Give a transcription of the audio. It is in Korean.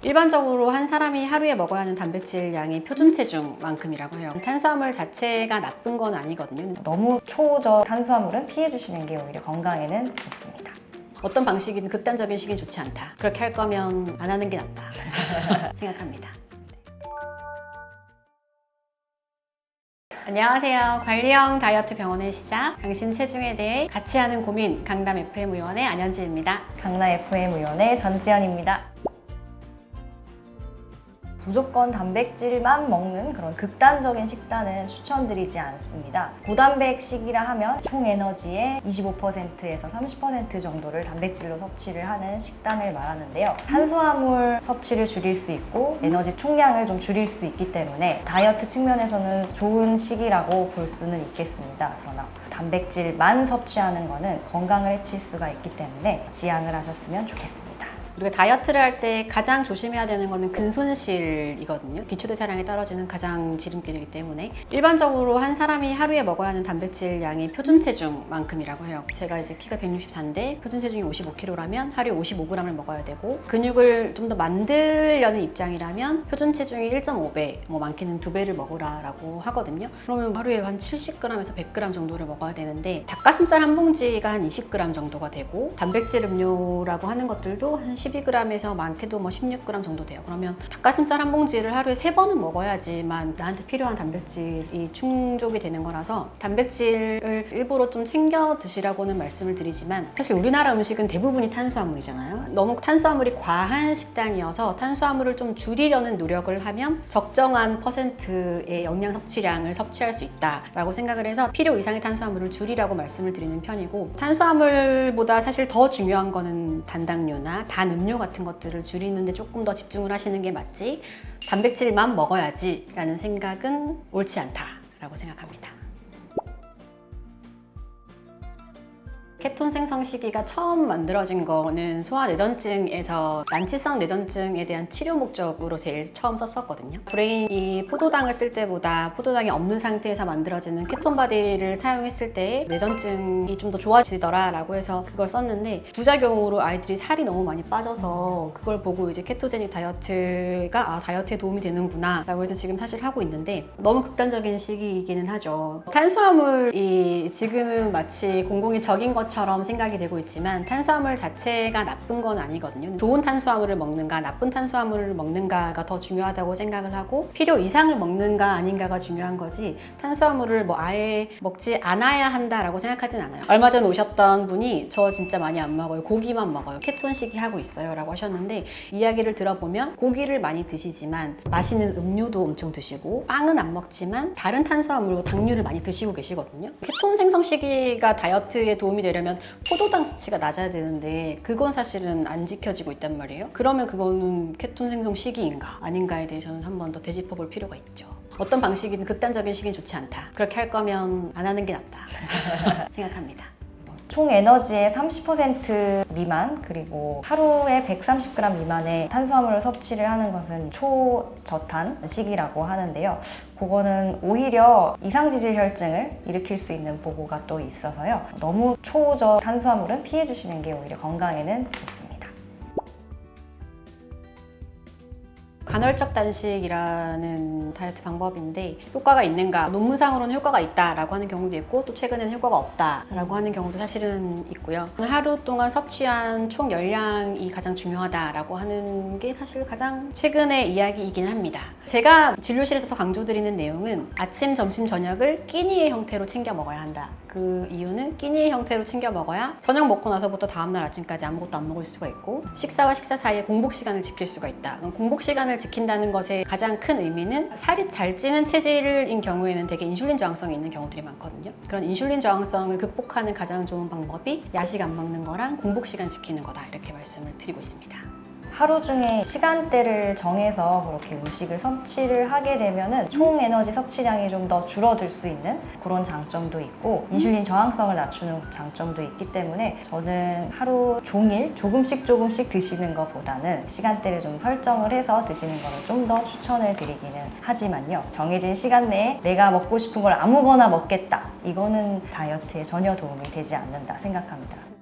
일반적으로 한 사람이 하루에 먹어야 하는 단백질 양이 표준 체중만큼이라고 해요. 탄수화물 자체가 나쁜 건 아니거든요. 너무 초저 탄수화물은 피해 주시는 게 오히려 건강에는 좋습니다. 어떤 방식이든 극단적인 식이 좋지 않다. 그렇게 할 거면 안 하는 게 낫다 생각합니다. 안녕하세요. 관리형 다이어트 병원의 시작, 당신 체중에 대해 같이 하는 고민, 강남 FM 의원의 안현지입니다. 강남 FM 의원의 전지현입니다. 무조건 단백질만 먹는 그런 극단적인 식단은 추천드리지 않습니다. 고단백식이라 하면 총 에너지의 25%에서 30% 정도를 단백질로 섭취를 하는 식단을 말하는데요. 탄수화물 섭취를 줄일 수 있고 에너지 총량을 좀 줄일 수 있기 때문에 다이어트 측면에서는 좋은 식이라고 볼 수는 있겠습니다. 그러나 단백질만 섭취하는 것은 건강을 해칠 수가 있기 때문에 지양을 하셨으면 좋겠습니다. 우리가 다이어트를 할 때 가장 조심해야 되는 거는 근손실이거든요. 기초대사량이 떨어지는 가장 지름길이기 때문에 일반적으로 한 사람이 하루에 먹어야 하는 단백질 양이 표준 체중만큼이라고 해요. 제가 이제 키가 164인데 표준 체중이 55kg라면 하루에 55g을 먹어야 되고, 근육을 좀 더 만들려는 입장이라면 표준 체중이 1.5배, 뭐 많게는 2배를 먹으라고 하거든요. 그러면 하루에 한 70g에서 100g 정도를 먹어야 되는데, 닭가슴살 한 봉지가 한 20g 정도가 되고, 단백질 음료라고 하는 것들도 한 12g에서 많게도 뭐 16g 정도 돼요. 그러면 닭가슴살 한 봉지를 하루에 3번은 먹어야지만 나한테 필요한 단백질이 충족이 되는 거라서 단백질을 일부러 좀 챙겨 드시라고는 말씀을 드리지만, 사실 우리나라 음식은 대부분이 탄수화물이잖아요. 너무 탄수화물이 과한 식단이어서 탄수화물을 좀 줄이려는 노력을 하면 적정한 퍼센트의 영양 섭취량을 섭취할 수 있다라고 생각을 해서 필요 이상의 탄수화물을 줄이라고 말씀을 드리는 편이고, 탄수화물보다 사실 더 중요한 거는 단당류나 단 음료 같은 것들을 줄이는데 조금 더 집중을 하시는 게 맞지, 단백질만 먹어야지 라는 생각은 옳지 않다라고 생각합니다. 케톤 생성 시기가 처음 만들어진 거는 소화내전증에서 난치성 내전증에 대한 치료 목적으로 제일 처음 썼었거든요. 브레인이 포도당을 쓸 때보다 포도당이 없는 상태에서 만들어지는 케톤 바디를 사용했을 때 내전증이 좀 더 좋아지더라 라고 해서 그걸 썼는데, 부작용으로 아이들이 살이 너무 많이 빠져서 그걸 보고 이제 케토제닉 다이어트가 다이어트에 도움이 되는구나 라고 해서 지금 사실 하고 있는데, 너무 극단적인 시기이기는 하죠. 탄수화물이 지금은 마치 공공이 적인 것처럼 생각이 되고 있지만 탄수화물 자체가 나쁜 건 아니거든요. 좋은 탄수화물을 먹는가 나쁜 탄수화물을 먹는가가 더 중요하다고 생각을 하고, 필요 이상을 먹는가 아닌가가 중요한 거지 탄수화물을 뭐 아예 먹지 않아야 한다라고 생각하진 않아요. 얼마 전에 오셨던 분이 저 진짜 많이 안 먹어요, 고기만 먹어요, 케톤 시기 하고 있어요 라고 하셨는데, 이야기를 들어보면 고기를 많이 드시지만 맛있는 음료도 엄청 드시고 빵은 안 먹지만 다른 탄수화물, 당류를 많이 드시고 계시거든요. 케톤 생성 시기가 다이어트에 도움이 되려면 포도당 수치가 낮아야 되는데 그건 사실은 안 지켜지고 있단 말이에요. 그러면 그거는 케톤 생성 시기인가 아닌가에 대해서는 한 번 더 되짚어 볼 필요가 있죠. 어떤 방식이든 극단적인 식이 좋지 않다. 그렇게 할 거면 안 하는 게 낫다 생각합니다. 총 에너지의 30% 미만, 그리고 하루에 130g 미만의 탄수화물을 섭취를 하는 것은 초저탄식이라고 하는데요. 그거는 오히려 이상지질 혈증을 일으킬 수 있는 보고가 또 있어서요. 너무 초저 탄수화물은 피해 주시는 게 오히려 건강에는 좋습니다. 간헐적 단식이라는 다이어트 방법인데 효과가 있는가? 논문상으로는 효과가 있다라고 하는 경우도 있고, 또 최근에는 효과가 없다라고 하는 경우도 사실은 있고요. 하루 동안 섭취한 총 열량이 가장 중요하다라고 하는 게 사실 가장 최근의 이야기이긴 합니다. 제가 진료실에서 더 강조드리는 내용은 아침, 점심, 저녁을 끼니의 형태로 챙겨 먹어야 한다. 그 이유는 끼니의 형태로 챙겨 먹어야 저녁 먹고 나서부터 다음날 아침까지 아무것도 안 먹을 수가 있고, 식사와 식사 사이에 공복 시간을 지킬 수가 있다. 공복 시간을 지킨다는 것의 가장 큰 의미는 살이 잘 찌는 체질인 경우에는 되게 인슐린 저항성이 있는 경우들이 많거든요. 그런 인슐린 저항성을 극복하는 가장 좋은 방법이 야식 안 먹는 거랑 공복 시간 지키는 거다, 이렇게 말씀을 드리고 있습니다. 하루 중에 시간대를 정해서 그렇게 음식을 섭취를 하게 되면은 총 에너지 섭취량이 좀 더 줄어들 수 있는 그런 장점도 있고, 인슐린 저항성을 낮추는 장점도 있기 때문에 저는 하루 종일 조금씩 드시는 것보다는 시간대를 좀 설정을 해서 드시는 거를 좀 더 추천을 드리기는 하지만요, 정해진 시간 내에 내가 먹고 싶은 걸 아무거나 먹겠다, 이거는 다이어트에 전혀 도움이 되지 않는다 생각합니다.